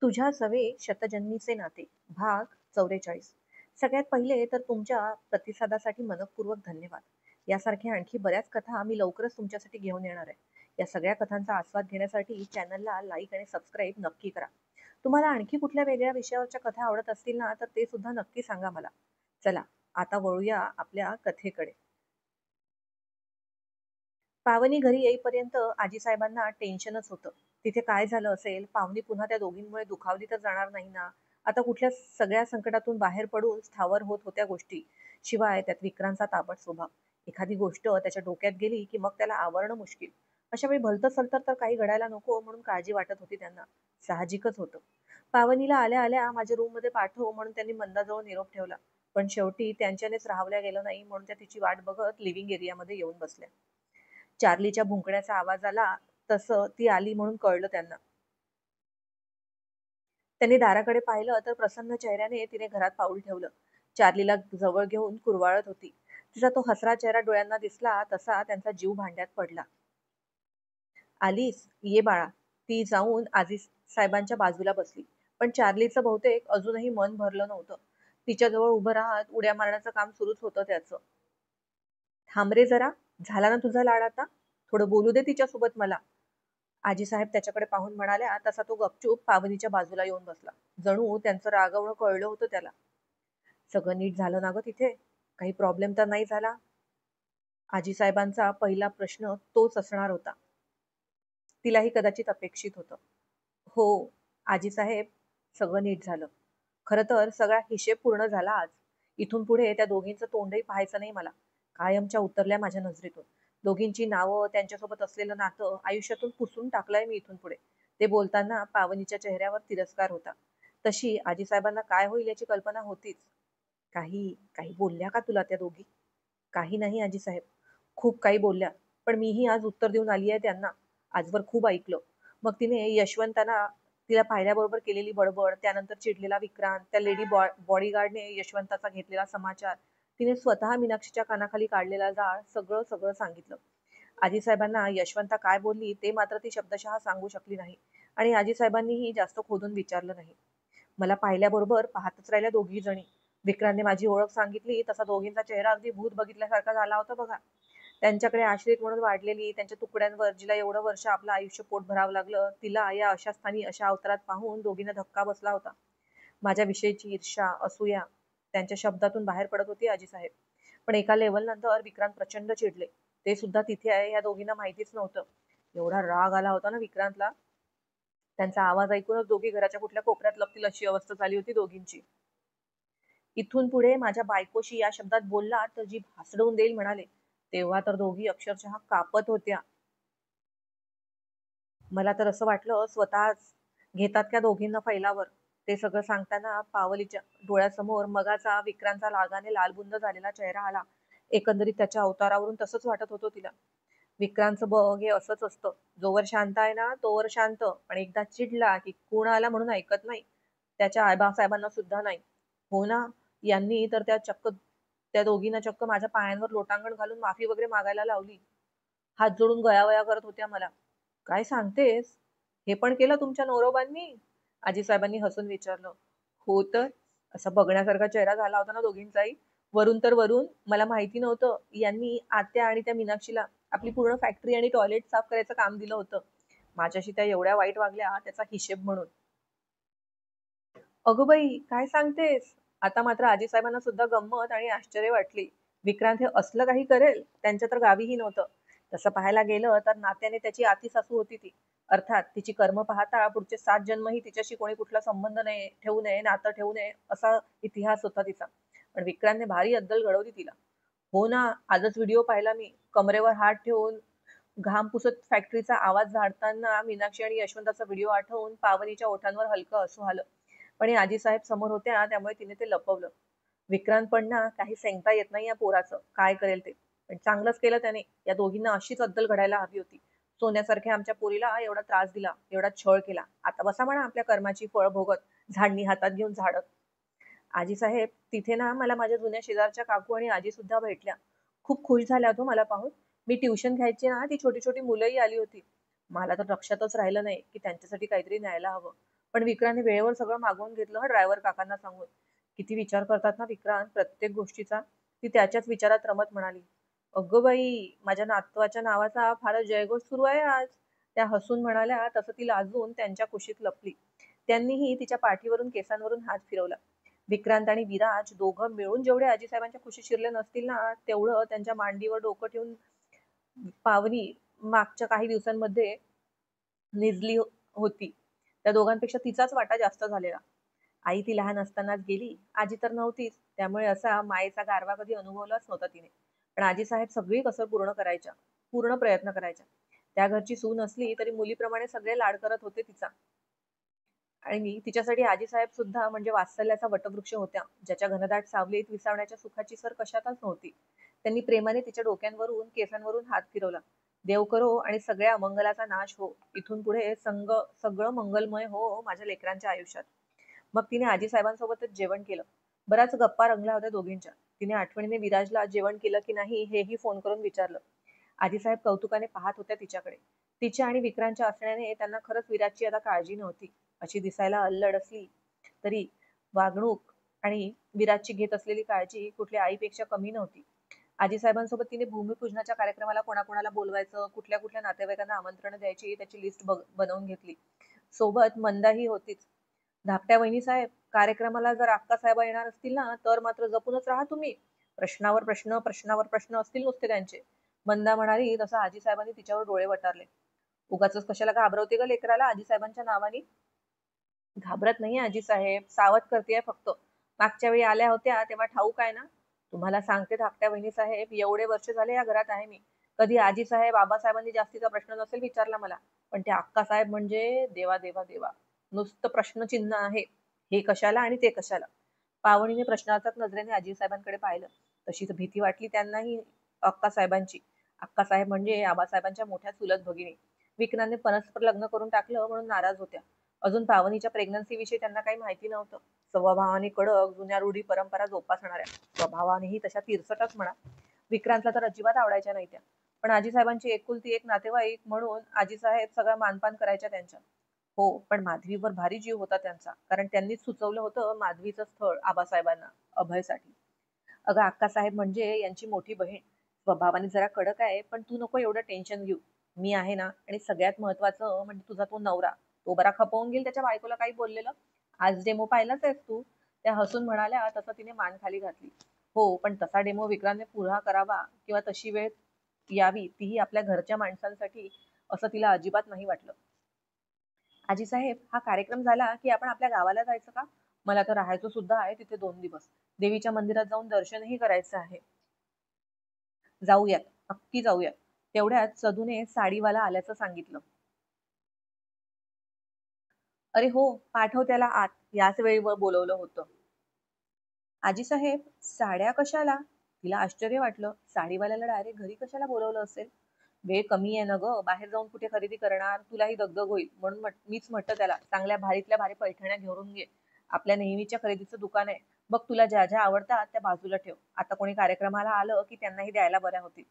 तुझ्या सवे शतजन्मीचे नाते भाग 44. सगळ्यात पहिले तर तुमच्या प्रतिसादासाठी मनपूर्वक धन्यवाद. यासारख्या आणखी बऱ्याच कथा आम्ही लवकरच तुमच्यासाठी घेऊन येणार आहे. या सगळ्या कथांचा आस्वाद घेण्यासाठी चॅनलला लाईक आणि सबस्क्राईब नक्की करा. तुम्हाला आणखी कुठल्या वेगळ्या विषयावरच्या कथा आवडत असतील ना तर ते सुद्धा नक्की सांगा मला. चला, आता वळूया आपल्या कथेकडे. पावनी घरी येईपर्यंत आजीसाहेबांना टेन्शनच होतं. तिथे काय झालं असेल, पावनी पुन्हा त्या दोघींमुळे दुखावली तर जाणार नाही ना. आता कुठल्या सगळ्या संकटातून बाहेर पडून स्थावर होत होत्या गोष्टी. शिवाय त्यात विक्रांतचा ताबड स्वभाव. एखादी गोष्ट त्याच्या डोक्यात गेली की मग त्याला आवरणं मुश्किल. अशा वेळी भलतं सलतं तर काही घडायला नको म्हणून काळजी वाटत होती त्यांना. साहजिकच होतं. पावनीला आल्या आल्या माझ्या रूम मध्ये पाठव म्हणून त्यांनी मंदाजवळ निरोप ठेवला. पण शेवटी त्यांच्यानेच राहवल्या गेलं नाही म्हणून त्या तिची वाट बघत लिव्हिंग एरियामध्ये येऊन बसल्या. चार्लीच्या भुंकण्याचा आवाज आला तसं ती आली म्हणून कळलं त्यांना. त्यांनी दाराकडे पाहिलं तर प्रसन्न चेहऱ्याने तिने घरात पाऊल ठेवलं. चार्लीला जवळ घेऊन कुरवाळत होती. तिचा तो हसरा चेहरा डोळ्यांना दिसला तसा त्यांचा जीव भांड्यात पडला. आलीस, ये बाळा. ती जाऊन आजी साहेबांच्या बाजूला बसली. पण चार्लीचं बहुतेक अजूनही मन भरलं नव्हतं. तिच्याजवळ उभं राहत उड्या मारण्याचं काम सुरूच होतं त्याचं. थांब रे जरा. झाला ना तुझा लाड आता. थोडं बोलू दे तिच्यासोबत मला. आजीसाहेब त्याच्याकडे पाहून म्हणाल्या तसा तो गपचूप पावनीच्या बाजूला येऊन बसला. जणू त्यांचं रागवणं कळलं होतं त्याला. सगळं नीट झालं ना ग तिथे? काही प्रॉब्लेम तर नाही झाला? आजीसाहेबांचा पहिला प्रश्न तोच असणार होता. तिलाही कदाचित अपेक्षित होतं. हो आजीसाहेब, सगळं नीट झालं. खरं तर सगळा हिशेब पूर्ण झाला आज. इथून पुढे त्या दोघींचं तोंडही पाहायचं नाही मला. कायमच्या उतरल्या माझ्या नजरेतून. दोघींची नावं, त्यांच्यासोबत असलेलं नातं आयुष्यातून पुसून टाकलंय मी इथून पुढे. ते बोलताना पावनीच्या चेहऱ्यावर तिरस्कार होता. तशी आजीसाहेबांना काय होईल याची कल्पना होतीच. काही काही बोलल्या का तुला त्या दोघी? काही नाही आजीसाहेब. खूप काही बोलल्या. पण मीही आज उत्तर देऊन आली आहे त्यांना. आजवर खूप ऐकलं. मग तिने यशवंतांना तिला पाहिल्याबरोबर केलेली बडबड, त्यानंतर चिडलेला विक्रांत, त्या लेडी बॉडीगार्डने यशवंताचा घेतलेला समाचार, तिने स्वतः मीनाक्षीच्या कानाखाली काढलेला जाळ, सगळं सगळं सांगितलं. आजीसाहेबांना यशवंता काय बोलली ते मात्र ती शब्दशः सांगू शकली नाही. आणि आजीसाहेबांनीही जास्त खोदून विचारलं नाही. मला पाहिल्याबरोबर पाहतच राहिल्या दोघी जणी. विक्रांतने माझी ओळख सांगितली तसा दोघींचा चेहरा अगदी भूत बघितल्यासारखा झाला होता बघा. त्यांच्याकडे आश्रित म्हणून वाढलेली त्यांच्या तुकड्यांवर जिला एवढं वर्ष आपलं आयुष्य पोट भरावं लागलं, तिला या अशा स्थानी अशा अवतारात पाहून दोघींना धक्का बसला होता. माझ्या विषयीची ईर्ष्या, असूया त्यांच्या शब्दातून बाहेर पडत होती आजीसाहेब. पण एका लेवल नंतर विक्रांत प्रचंड चिडले. ते सुद्धा तिथे आहे या दोघींना माहितीच नव्हतं. एवढा राग आला होता ना विक्रांतला. त्यांचा आवाज ऐकूनच दोघी घराच्या कुठल्या कोपऱ्यात लपतील अशी अवस्था झाली होती दोघींची. इथून पुढे माझ्या बायकोशी या शब्दात बोलला तर जी भासडवून देईल म्हणाले. तेव्हा तर दोघी अक्षरशः कापत होत्या. मला तर असं वाटलं स्वतःच घेतात त्या दोघींना फैलावर. ते सगळं सांगताना पावलीच्या डोळ्यासमोर मगाचा विक्रांतचा रागाने लालबुंद झालेला चेहरा आला. एकंदरीत त्याच्या अवतारावरून तसंच वाटत होतं तिला. विक्रांतचं बघ हे असंच असतं. जोवर शांत आहे ना तोवर शांत, पण एकदा चिडला की कोण आला म्हणून ऐकत नाही. त्याच्या आबासाहेबांना सुद्धा नाही. हो ना. यांनी तर त्या दोघींना चक्क माझ्या पायांवर लोटांगण घालून माफी वगैरे मागायला लावली. हात जोडून गयावया करत होत्या मला. काय सांगतेस? हे पण केलं तुमच्या नवरोबांनी? आजीसाहेबांनी हसून विचारलं. हो तर. असा बघण्यासारखा चेहरा झाला होता ना दोघींचाही. वरून तर वरून मला माहिती नव्हतं यांनी आत्या आणि त्या मीनाक्षीला आपली पूर्ण फॅक्टरी आणि टॉयलेट साफ करायचं काम दिलं होतं. माझ्याशी त्या एवढ्या वाईट वागल्या त्याचा हिशेब म्हणून. अगं बाई, काय सांगतेस? आता मात्र आजीसाहेबांना सुद्धा गंमत आणि आश्चर्य वाटली. विक्रांत हे असलं काही करेल? त्यांच्या तर गावीही नव्हतं. तसं पाहायला गेलं तर नात्याने त्याची आतीसासू होती ती. अर्थात तिची कर्म पाहता पुढचे 7 जन्मही तिच्याशी कोणी कुठला संबंध नाही ठेवू नये, नातं ठेवू नये असा इतिहास होता तिचा. पण विक्रांतने भारी अद्दल घडवली तिला. हो ना, आजच व्हिडिओ पाहिला मी. कमरेवर हात ठेवून घाम पुसत फॅक्टरीचा आवाज झाडताना मीनाक्षी आणि यशवंताचा व्हिडिओ आठवून पावनीच्या ओठांवर हलकं हसू आलं. पण या आजीसाहेब समोर होत्या त्यामुळे तिने ते लपवलं. विक्रांत पण ना काही सांगता येत नाही या पोराचं काय करेल ते. पण चांगलंच केलं त्याने. या दोघींना अशीच अद्दल घडायला हवी होती. सोन्यासारख्या आमच्या पोरीला एवढा त्रास दिला, एवढा छळ केला. आता बसा म्हणा आपल्या कर्माची फळ भोगत, झाडणी हातात घेऊन झाडत. आजीसाहेब, तिथे ना मला माझ्या जुन्या शेजारच्या काकू आणि आजी सुद्धा भेटल्या. खूप खुश झाल्या होत्या मला पाहून. मी ट्युशन घ्यायची ना ती छोटी छोटी मुलंही आली होती. मला तर लक्षातच राहिलं नाही की त्यांच्यासाठी काहीतरी न्यायला हवं. पण विक्रांतने वेळेवर सगळं मागवून घेतलं हं ड्रायव्हर काकांना सांगून. किती विचार करतात ना विक्रांत प्रत्येक गोष्टीचा. ती त्याच्याच विचारात रमत म्हणाली. अगं बाई, माझ्या नातवाच्या नावाचा फारच जयघोष सुरू आहे आज. त्या हसून म्हणाल्या तसं ती लाजून त्यांच्या कुशीत लपली. त्यांनीही तिच्या पाठीवरून केसांवरून हात फिरवला. विक्रांत आणि विराज दोघं मिळून जेवढे आजीसाहेबांच्या कुशीत शिरले नसतील ना तेवढं त्यांच्या मांडीवर डोकं ठेवून पावनी मागच्या काही दिवसांमध्ये निजली होती. त्या दोघांपेक्षा तिचाच वाटा जास्त झालेला. आई ती लहान असतानाच गेली, आजी तर नव्हतीच. त्यामुळे असा मायेचा गारवा कधी अनुभवलाच नव्हता तिने. पण आजीसाहेब सगळी कसर पूर्ण करायच्या, पूर्ण प्रयत्न करायच्या. त्या घरची सून असली तरी मुलीप्रमाणे सगळे लाड करत होते तिचा. आणि तिच्यासाठी आजीसाहेब सुद्धा म्हणजे वात्सल्याचा वटवृक्ष होत्या, ज्याच्या घनदाट सावलीत विसावण्याच्या सुखाची सर कशातच नव्हती. त्यांनी प्रेमाने तिच्या डोक्यांवरून केसांवरून हात फिरवला. देव करो आणि सगळ्या अमंगलाचा नाश हो. इथून पुढे सगळं मंगलमय हो माझ्या लेकरांच्या आयुष्यात. मग तिने आजीसाहेबांसोबतच जेवण केलं. बऱ्याच गप्पा रंगल्या होत्या दोघींच्या. तिने आठवणीने विराजला जेवण केलं की नाही हेही फोन करून विचारलं. आजीसाहेब कौतुकाने पाहत होत्या तिच्याकडे. तिच्या आणि विक्रांतच्या असण्याने त्यांना खरंच विराजची आता काळजी नव्हती. अशी दिसायला अल्लड असली तरी वागणूक आणि विराजची घेत असलेली काळजी कुठल्या आईपेक्षा कमी नव्हती. आजीसाहेबांसोबत तिने भूमिपूजनाच्या कार्यक्रमाला कोणाकोणाला बोलवायचं, कुठल्या कुठल्या नातेवाईकांना आमंत्रण द्यायची त्याची लिस्ट बनवून घेतली. सोबत मंदाही होतीच. धाकट्या वहिनीसाहेब, कार्यक्रमाला जर अक्कासाहेब येणार असतील ना तर मात्र जपूनच राहा तुम्ही. प्रश्नावर प्रश्न, प्रश्नावर प्रश्न असतील नुसते त्यांचे. मंदा म्हणाली तसं आजीसाहेबांनी तिच्यावर डोळे वटारले. उगाचच कशाला घाबरवते ग लेकराला आजीसाहेबांच्या नावाने. घाबरत नाही आजीसाहेब, सावध करतेय फक्त. मागच्या वेळी आल्या होत्या तेव्हा ठाऊक आहे ना. तुम्हाला सांगते धाकट्या वहिनीसाहेब, एवढे वर्ष झाले या घरात आहे मी. कधी आजीसाहेब आबासाहेबांनी जास्तीचा प्रश्न नसेल विचारला मला. पण ते अक्कासाहेब म्हणजे देवा देवा देवा. नुसतं प्रश्नचिन्ह आहे. हे कशाला आणि ते कशाला. पावणीने प्रश्नार्थक नजरेने आजीसाहेबांकडे पाहिलं. तशीच भीती वाटली त्यांनाही अक्कासाहेबांची. अक्कासाहेब म्हणजे आबासाहेबांच्या मोठ्या चुलत भगिनी. विक्रांतने परस्पर लग्न करून टाकलं म्हणून नाराज होत्या. अजून पावनीच्या प्रेग्नन्सी विषयी त्यांना काही माहिती नव्हतं. स्वभावाने कडक, जुन्या रूढी परंपरा जोपासणाऱ्या. स्वभावानेही तशा तिरसटच म्हणा. विक्रांतला तर अजिबात आवडायच्या नाही त्या. पण आजीसाहेबांची एकुलती एक नातेवाईक म्हणून आजीसाहेब सगळा मानपान करायच्या त्यांच्या. हो, पण माधवीवर भारी जीव होता त्यांचा, कारण त्यांनीच सुचवलं होतं माधवीचं स्थळ आबासाहेबांना अभयसाठी. अगं अक्कासाहेब म्हणजे यांची मोठी बहीण. स्वभावाने जरा कडक आहे, पण तू नको एवढं टेन्शन घेऊ. मी आहे ना, आणि सगळ्यात महत्वाचं म्हणजे तुझा तो नवरा. तो बरा खपवून घेईल त्याच्या बायकोला काही बोललेलं. आज डेमो पाहिलाच आहेस तू. त्या हसून म्हणाल्या तसं तिने मान खाली घातली. हो, पण तसा डेमो विक्रांतने पुरा करावा किंवा तशी वेळ यावी तीही आपल्या घरच्या माणसांसाठी असं तिला अजिबात नाही वाटलं. आजीसाहेब, हा कार्यक्रम झाला की आपण आपल्या गावाला जायचं का? मला तर राहायचं सुद्धा आहे तिथे 2 दिवस. देवीच्या मंदिरात जाऊन दर्शनही करायचं आहे. जाऊयात, नक्की जाऊयात. तेवढ्यात सदूने साडीवाला आल्याचं सांगितलं. अरे हो, पाठव त्याला आत. याच वेळी बोलवलं होतं. आजीसाहेब, साड्या कशाला? तिला आश्चर्य वाटलं. साडीवाल्याला डायरेक्ट घरी कशाला बोलवलं असेल? वेळ कमी आहे ना गं, बाहेर जाऊन कुठे खरेदी करणार? तुलाही दगदग होईल. म्हणून मीच म्हटलं त्याला चांगल्या भारीतल्या भारी पैठण्या घेऊन घे. आपल्या नेहमीच्या खरेदीचं दुकान आहे. बघ तुला ज्या ज्या आवडतात त्या बाजूला ठेव. आता कोणी कार्यक्रमाला आलं की त्यांनाही द्यायला बऱ्या होतील.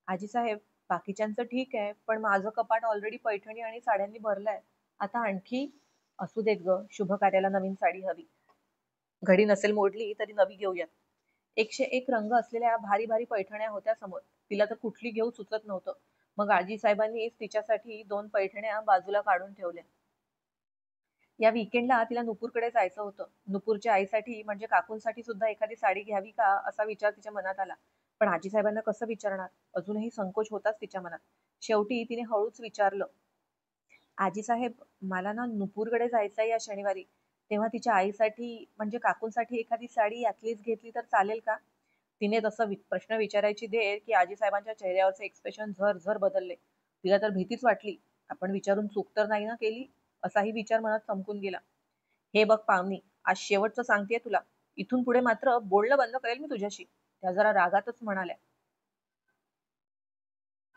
आजीसाहेब, बाकीच्यांचं ठीक आहे, पण माझं कपाट ऑलरेडी पैठणी आणि साड्यांनी भरलंय. आता आणखी? असू देत ग, शुभ कार्याला नवीन साडी हवी. घडी नसेल मोडली तरी नवी घेऊयात. 101 रंग असलेल्या भारी भारी पैठण्या होत्या समोर. तिला तर कुठली घेऊ सुचत नव्हतं. मग आजीसाहेबांनी तिच्यासाठी 2 पैठण्या बाजूला काढून ठेवल्या. या वीकेंडला तिला नुपूरकडे जायचं होतं. नुपूरच्या आईसाठी म्हणजे काकूंसाठी सुद्धा एखादी साडी घ्यावी का असा विचार तिच्या मनात आला. पण आजीसाहेबांना कसं विचारणार? अजूनही संकोच होताच तिच्या मनात. शेवटी तिने हळूच विचारलं. आजीसाहेब, मला ना नुपूरकडे जायचंय या शनिवारी. तेव्हा तिच्या आईसाठी म्हणजे काकूंसाठी एखादी साडी यातलीच घेतली तर चालेल का? तिने तसं प्रश्न विचारायची देर की आजीसाहेबांच्या चेहऱ्यावरचे एक्सप्रेशन झर बदलले. तिला तर भीतीच वाटली. आपण विचारून चूक तर नाही ना केली? असाही विचार मनात चमकून गेला. हे बघ पावनी, आज शेवटचं सांगतेय तुला. इथून पुढे मात्र बोलणं बंद करेल मी तुझ्याशी. त्या जरा रागातच म्हणाल्या.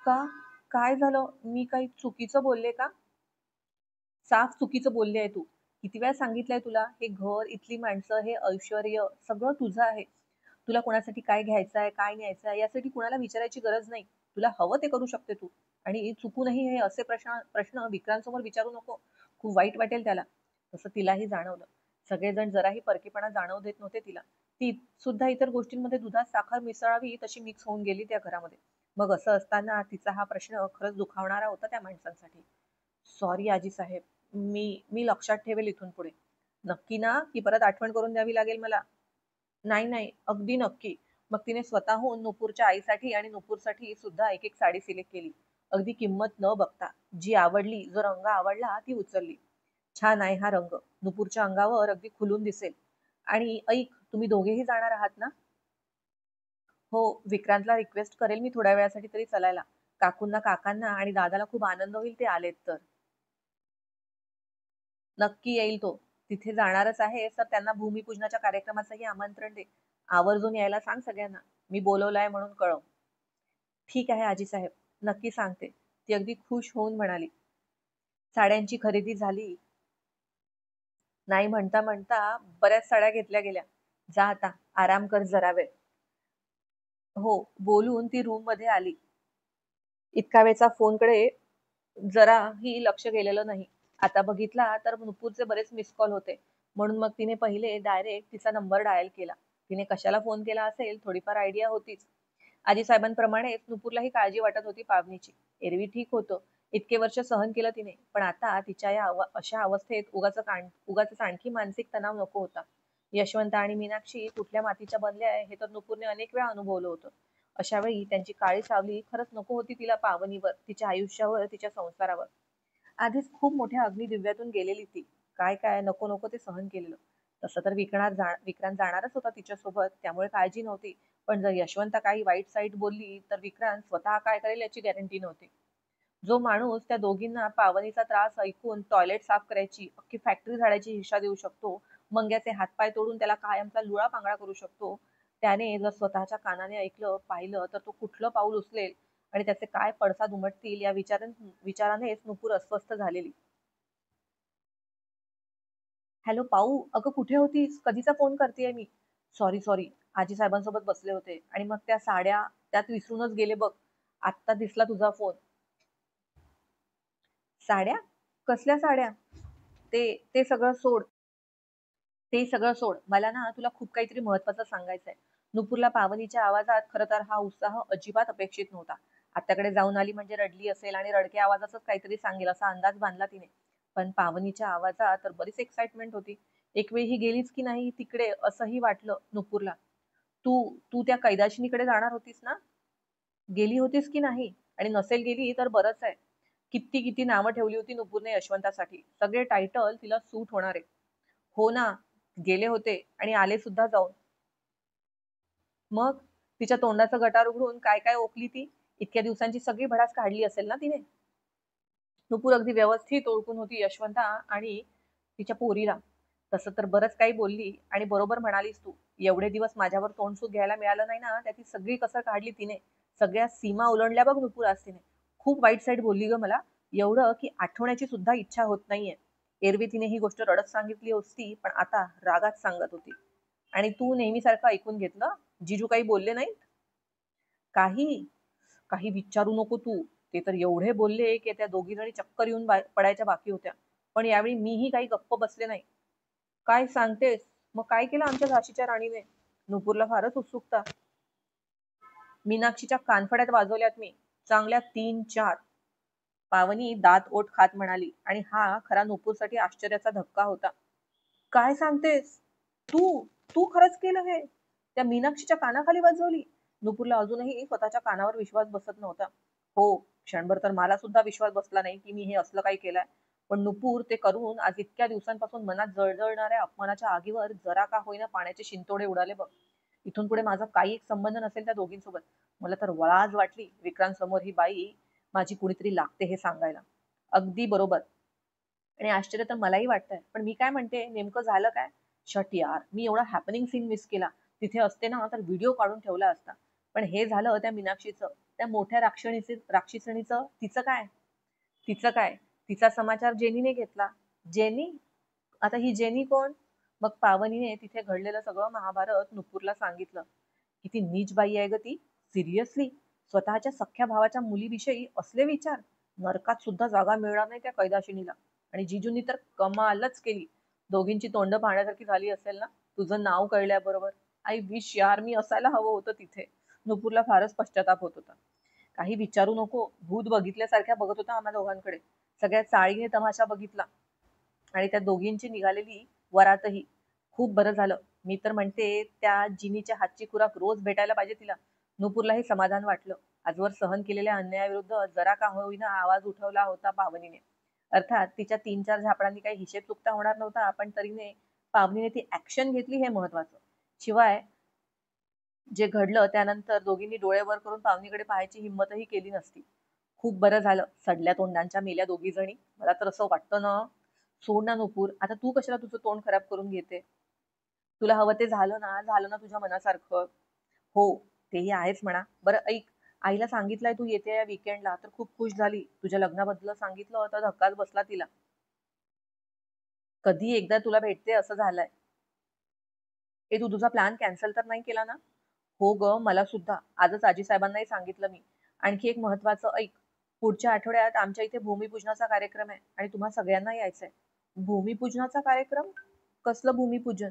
का? काय झालं? मी काही चुकीचं बोलले का? साफ चुकीचं बोलली आहे तू. किती वेळा सांगितलंय तुला, हे घर, इथली माणसं, हे ऐश्वर्य सगळं तुझं आहे. तुला कोणासाठी काय घ्यायचं आहे, काय न्यायचं आहे यासाठी कुणाला विचारायची गरज नाही. तुला हवं ते करू शकते तू. आणि चुकूनही हे असे प्रश्न प्रश्न विक्रांतसमोर विचारू नको. खूप वाईट वाटेल त्याला. तसं तिलाही जाणवलं. सगळेजण जराही परकेपणा जाणवू देत नव्हते तिला. ती सुद्धा इतर गोष्टींमध्ये दुधात साखर मिसळावी तशी मिक्स होऊन गेली त्या घरामध्ये. मग असं असताना तिचा हा प्रश्न खरंच दुखावणारा होता त्या माणसांसाठी. सॉरी आजी साहेब, मी मी लक्षात ठेवेल इथून पुढे. नक्की ना, की परत आठवण करून द्यावी लागेल मला? नाही, नाही. अगदी नक्की. मग तिने स्वतःहून नुपूरच्या आईसाठी आणि नुपूरसाठी सुद्धा एक-एक साडी सिलेक्ट केली. अगदी किंमत न बघता. जी आवडली, जो रंग आवडला ती उचलली. छान आहे हा रंग. नुपूरच्या अंगावर अगदी खुलून दिसेल. आणि ऐक, तुम्ही दोघेही जाणार आहात ना? हो, विक्रांतला रिक्वेस्ट करेल मी थोड्या वेळासाठी तरी चलायला. काकूंना, काकांना आणि दादाला खूप आनंद होईल ते आलेत तर. नक्की येईल तो. तिथे जाणारच आहे, तर त्यांना भूमिपूजनाच्या कार्यक्रमाचंही आमंत्रण दे. आवर्जून यायला सांग सगळ्यांना. मी बोलवलंय म्हणून कळव. ठीक आहे आजीसाहेब, नक्की सांगते. ती अगदी खुश होऊन म्हणाली. साड्यांची खरेदी झाली. नाही म्हणता म्हणता बऱ्याच साड्या घेतल्या गेल्या. जा आता, आराम कर जरा वेळ. हो, बोलून ती रूम मध्ये आली. इतका वेळचा फोनकडे जराही लक्ष गेलेलं नाही. आता बघितला तर नुपूरचे बरेच मिस कॉल होते. म्हणून मग तिने पहिले डायरेक्ट तिचा नंबर डायल केला. तिने कशाला फोन केला असेल थोडीफार आयडिया होतीच. आजीसाहेबांप्रमाणेच नुपूरलाही काळजी वाटत होती पावनीची. एरवी ठीक होतं. इतके वर्ष सहन केलं तिने. पण आता तिच्या या अशा अवस्थेत उगाचच आणखी मानसिक तणाव नको होता. यशवंत आणि मीनाक्षी कुठल्या मातीच्या बनल्या आहे हे तर नुपूरने अनेक वेळा अनुभवलं होतं. अशा वेळी त्यांची काळी सावली खरंच नको होती तिला पावनीवर, तिच्या आयुष्यावर, तिच्या संसारावर. आधीच खूप मोठ्या अग्निदिव्यातून गेलेली ती. काय काय नको नको ते सहन केलेलं. तसं तर विक्रांत जाणारच होता तिच्यासोबत, त्यामुळे काळजी नव्हती. पण जर यशवंता काही वाईट साईट बोलली तर विक्रांत स्वतः काय करेल याची गॅरंटी नव्हती. जो माणूस त्या दोघींना पावनीचा त्रास ऐकून टॉयलेट साफ करायची, अख्खी फॅक्टरी झाडायची हिशा देऊ शकतो, मंग्याचे हातपाय तोडून त्याला कायमचा लुळा पांगळा करू शकतो, त्याने जर स्वतःच्या कानाने ऐकलं, पाहिलं तर तो कुठलं पाऊल उचलेल आणि त्याचे काय पडसाद उमटतील या विचारानेच नुपूर अस्वस्थ झालेली. हॅलो पाऊ, अगं कुठे होतीस? कधीचा फोन करतेय मी. सॉरी सॉरी, आजी साहेबांसोबत बसले होते आणि मग त्या साड्या त्यात विसरूनच गेले बघ. आत्ता दिसला तुझा फोन. साड्या? कसल्या साड्या? ते ते सगळं सोड. ते सगळं सोड. मला ना तुला खूप काहीतरी महत्वाचं सांगायचंय. नुपूरला पावनीच्या आवाजात खरं तर हा उत्साह अजिबात अपेक्षित नव्हता. आत्याकडे जाऊन आली म्हणजे रडली असेल आणि रडक्या आवाजातच काहीतरी सांगेल असा अंदाज बांधला तिने. पण पावनीच्या आवाजात तर बरीच एक्साइटमेंट होती. एक वेळ ही गेलीच की नाही तिकडे असंही वाटलं नुपूरला. तू तू त्या कैदाशिनीकडे जाणार होतीस ना? गेली होतीस की नाही? आणि नसेल गेली तर बरंच आहे. किती किती नावं ठेवली होती नुपूरने यशवंतासाठी. सगळे टायटल तिला सूट होणारे. हो ना, गेले होते आणि आले सुद्धा जाऊन. मग तिच्या तोंडाचं गटार उघडून काय काय ओकली ती? इतक्या दिवसांची सगळी भडास काढली असेल ना तिने. नुपूर अगदी व्यवस्थित ओळखून होती यशवंता आणि तिच्या पोरीला. तसं तर बरंच काही बोलली आणि बरोबर म्हणालीस तू. एवढे दिवस माझ्यावर तोंडसूक घ्यायला मिळालं नाही ना, त्याची सगळी कसर काढली तिने. सगळ्या सीमा ओलांडल्या बघ नुपूर आज तिने. खूप वाईट साईड बोलली ग मला. एवढं की आठवण्याची सुद्धा इच्छा होत नाहीये. एरवी तिने ही गोष्ट रडत सांगितली असती, पण आता रागात सांगत होती. आणि तू नेहमीसारखं ऐकून घेतलं? जीजू काही बोलले नाहीत? काही काही विचारू नको तू. ते तर एवढे बोलले की त्या दोघी जणी चक्कर येऊन पडायच्या बाकी होत्या. पण यावेळी मीही काही गप्प बसले नाही. काय सांगतेस? मग काय केलं आमच्या झाशीच्या राणीने? नुपूरला फारच उत्सुकता. मीनाक्षीच्या कानफड्यात वाजवल्यात मी. चांगल्या 3-4. पावनी दात ओठ खात म्हणाली आणि हा खरा नुपूरसाठी आश्चर्याचा धक्का होता. काय सांगतेस? तू तू खरंच केलं हे? त्या मीनाक्षीच्या कानाखाली वाजवली? नुपूरला अजूनही स्वतःच्या कानावर विश्वास बसत नव्हता. हो, क्षणभर तर मला सुद्धा विश्वास बसला नाही की मी हे असलं काही केलंय. पण नुपूर ते करून आज इतक्या दिवसांपासून मनात जळजळणाऱ्या अपमानाच्या आगीवर जरा का होईना पाण्याचे शिंतोडे उडाले बघ. इथून पुढे माझा काही एक संबंध नसेल त्या दोघींसोबत. मला तर लाज वाटली विक्रांत समोर ही बाई माझी कुणीतरी लागते हे सांगायला. अगदी बरोबर. आणि आश्चर्य तर मलाही वाटतंय. पण मी काय म्हणते, नेमकं झालं काय? शट यार, मी एवढा हॅपनिंग सीन मिस केला. तिथे असते ना तर व्हिडिओ काढून ठेवला असता. पण हे झालं त्या मीनाक्षीचं, त्या मोठ्या राक्षसणीचं. तिचं काय? तिचं काय? तिचा समाचार जेनीने घेतला. जेनी? आता ही जेनी कोण? मग पावनीने तिथे घडलेलं सगळं महाभारत नुपूरला सांगितलं. किती नीच बाई आहे ग ती. सिरियसली स्वतःच्या सख्ख्या भावाच्या मुलीविषयी असले विचार. नरकात सुद्धा जागा मिळणार नाही त्या कैदाशिनीला. आणि जिजूंनी तर कमालच केली. दोघींची तोंड पाहण्यासारखी झाली असेल ना. तुझं नाव कळल्याबरोबर. आय विश यार मी असायला हवं होतं तिथे. नुपूरला फारच पश्चाताप होत होता. काही विचारू नको, भूत बघितल्यासारख्या बघत होता आम्हा दोघांकडे. सगळ्या चाळीने तमाशा बघितला आणि त्या दोघींची निघालेली वरातही. खूप बरं झालं. मी तर म्हणते त्या जिनीच्या हातची खुराक रोज भेटायला पाहिजे तिला. नुपूरलाही समाधान वाटलं. आजवर सहन केलेल्या अन्यायाविरुद्ध जरा का होईना आवाज उठवला होता पावनीने. अर्थात तिच्या 3-4 झापडांनी काही हिशेब चुकता होणार नव्हता, पण तरीने पावनीने ती ऍक्शन घेतली हे महत्वाचं. शिवाय जे घडलं त्यानंतर दोघींनी डोळे वर करून पावनीकडे पाहायची हिंमतही केली नसती. खूप बरं झालं. सडल्या तोंडांच्या मेल्या दोघी जणी. मला तर असं वाटतं ना. सोड ना नुपूर, आता तू कशाला तुझं तोंड खराब करून घेते. तुला हवं ते झालं ना तुझ्या मनासारखं. हो, तेही आहेच म्हणा. बरं ऐक, आईला सांगितलंय तू येते या विकेंडला, तर खूप खुश झाली. तुझ्या लग्नाबद्दल सांगितलं तर धक्काच बसला तिला. कधी एकदा तुला भेटते असं झालंय. ए तू तुझा प्लॅन कॅन्सल तर नाही केला ना? हो ग, मला सुद्धा. आजच आजीसाहेबांनाही सांगितलं मी. आणखी एक महत्वाचं ऐक. पुढच्या आठवड्यात आमच्या इथे भूमिपूजनाचा कार्यक्रम आहे आणि तुम्हा सगळ्यांना यायचंय. भूमिपूजनाचा कार्यक्रम? कसलं भूमिपूजन?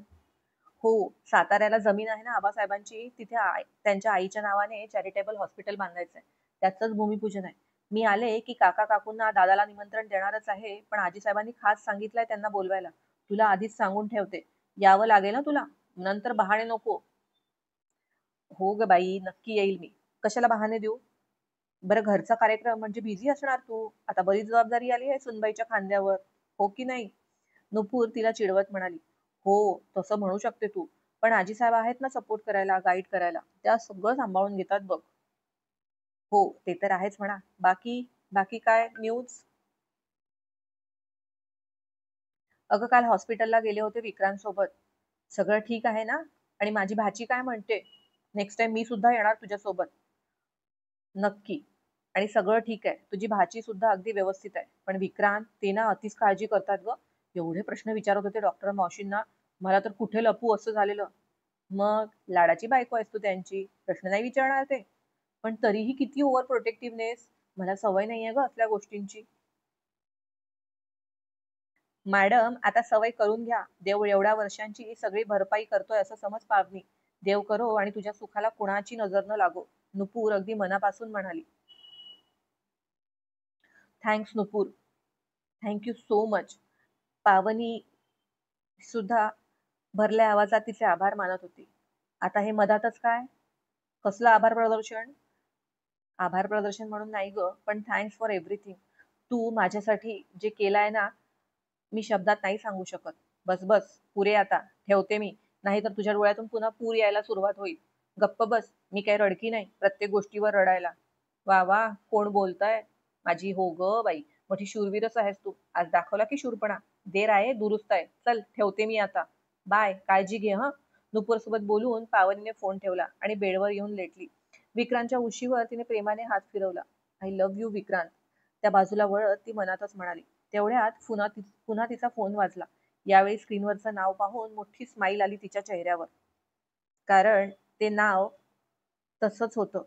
हो, साताऱ्याला जमीन आहे ना आबासाहेबांची, तिथे त्यांच्या आईच्या नावाने चॅरिटेबल हॉस्पिटल बांधायचंय. त्याचंच भूमिपूजन आहे. मी आले की काका काकूंना दादाला निमंत्रण देणारच आहे, पण आजीसाहेबांनी खास सांगितलंय त्यांना बोलवायला. तुला आधीच सांगून ठेवते. यावं लागेल ना तुला. नंतर बहाणे नको. हो ग बाई, नक्की येईल मी. कशाला बहाणे देऊ? बरं घरचा कार्यक्रम म्हणजे बिझी असणार तू. आता बरीच जबाबदारी आली आहे सुनबाईच्या खांद्यावर. हो की नाही? नुपूर तिला चिडवत म्हणाली. हो, तसं म्हणू शकते तू. पण आजीसाहेब आहेत ना सपोर्ट करायला, गाईड करायला. त्या सगळं सांभाळून घेतात बघ. हो, ते तर आहेच म्हणा. बाकी बाकी काय न्यूज? अगं काल हॉस्पिटलला गेले होते विक्रांत सोबत. सगळं ठीक आहे ना? आणि माझी भाची काय म्हणते? नेक्स्ट टाइम मी सुद्धा येणार तुझ्यासोबत. नक्की. आणि सगळं ठीक आहे. तुझी भाची सुद्धा अगदी व्यवस्थित आहे. पण विक्रांत, ते ना अतिच काळजी करतात ग. एवढे प्रश्न विचारत होते डॉक्टर मावशींना. मला तर कुठे लपू असं झालेलं. मग लाडाची बायको आहेस तू त्यांची. प्रश्न नाही विचारणार ते. पण तरीही किती ओव्हर प्रोटेक्टिव्हनेस. मला सवय नाहीये ग असल्या गोष्टींची. मॅडम, आता सवय करून घ्या. देव एवढ्या वर्षांची सगळी भरपाई करतोय असं समज पावनी. देव करो आणि तुझ्या सुखाला कुणाची नजर न लागो. नुपूर अगदी मनापासून म्हणाली. Thanks Nupur. Thank you so much. पावनी सुद्धा भरल्या आवाजात तिचे आभार मानत होती. आता हे मधातच काय? कसलं आभार प्रदर्शन? आभार प्रदर्शन म्हणून नाही ग, पण थँक्स फॉर एव्हरीथिंग. तू माझ्यासाठी जे केलंय ना, मी शब्दात नाही सांगू शकत. बस बस, पुरे आता. ठेवते मी. नाहीतर तुझ्या डोळ्यातून पुन्हा पूर यायला सुरुवात होईल. गप्प बस. मी काही रडकी नाही प्रत्येक गोष्टीवर रडायला. वा वा, कोण बोलतंय? माझी हो ग बाई, मोठी शूरवीरच आहेस तू. आज दाखवला की शूरपणा. देर आहे दुरुस्त आहे. चल ठेवते मी आता. बाय, काळजी घे हं. नुपूर सोबत बोलून पावनीने फोन ठेवला आणि बेडवर येऊन लेटली. विक्रांतच्या उशीवर तिने प्रेमाने हात फिरवला. I love you Vikrant. त्या बाजूला वळत ती मनातच म्हणाली. तेवढ्यात पुन्हा तिचा फोन वाजला. यावेळी स्क्रीनवरचं नाव पाहून मोठी स्माईल आली तिच्या चेहऱ्यावर. कारण ते नाव तसंच होतं.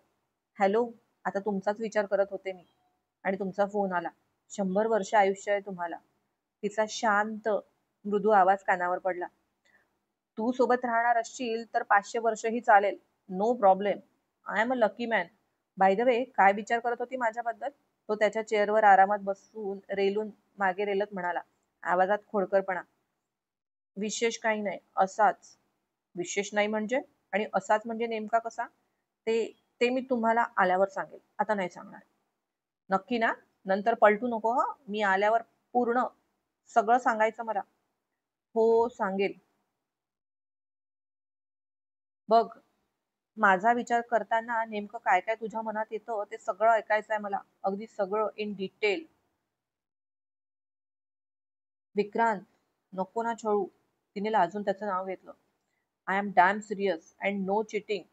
हॅलो, आता तुमचाच विचार करत होते मी. आणि तुमचा फोन आला. 100 वर्ष आयुष्य आहे तुम्हाला. तिचा शांत मृदू आवाज कानावर पडला. तू सोबत राहणार असशील तर 500 वर्षही चालेल. No problem. I am a lucky man. By the way, काय विचार करत होती माझ्याबद्दल? तो त्याच्या चेअरवर आरामात बसून रेलून मागे रेलत म्हणाला. आवाजात खोडकरपणा. विशेष काही नाही, असाच. विशेष नाही म्हणजे? आणि असाच म्हणजे नेमका कसा? ते ते मी तुम्हाला आल्यावर सांगेल. आता नाही सांगणार. नक्की ना? नंतर पलटू नको हं. मी आल्यावर पूर्ण सगळं सांगायचं मला. हो, सांगेल. बघ, माझा विचार करताना नेमकं काय काय तुझ्या मनात येतं ते सगळं ऐकायचं आहे मला. अगदी सगळं इन डिटेल. विक्रांत, नको ना छळू. तिने लाजून त्याचं नाव घेतलं. I am damn serious and no cheating.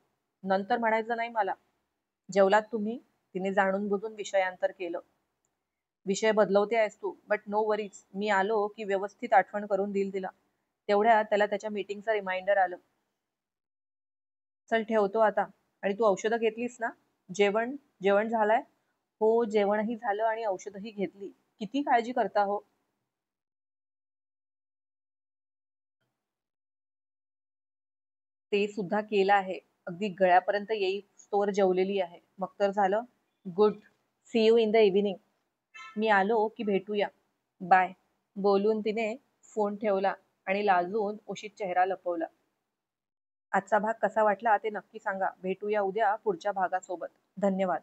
नंतर म्हणायचं नाही मला. जेवलात तुम्ही? तिने जाणून बुजून विषयांतर केलं. विषय बदलवते आहेस तू, बट नो वरीज. मी आलो की व्यवस्थित आठवण करून देईल तिला. तेवढ्यात त्याला त्याच्या मीटिंगचं रिमाइंडर आलं. चल ठेवतो आता. आणि तू औषधं घेतलीस ना? जेवण जेवण झालंय? हो, जेवणही झालं आणि औषधही घेतली. किती काळजी करता हो. ते सुद्धा केलं आहे. अगदी गळ्यापर्यंत येईस्तोवर जेवलेली आहे. मग तर झालं. Good. See you in the evening. मी आलो की भेटूया. बाय. बोलून तिने फोन ठेवला आणि लाजून उशीत चेहरा लपवला. आजचा भाग कसा वाटला ते नक्की सांगा. भेटूया उद्या पुढच्या भागासोबत. धन्यवाद.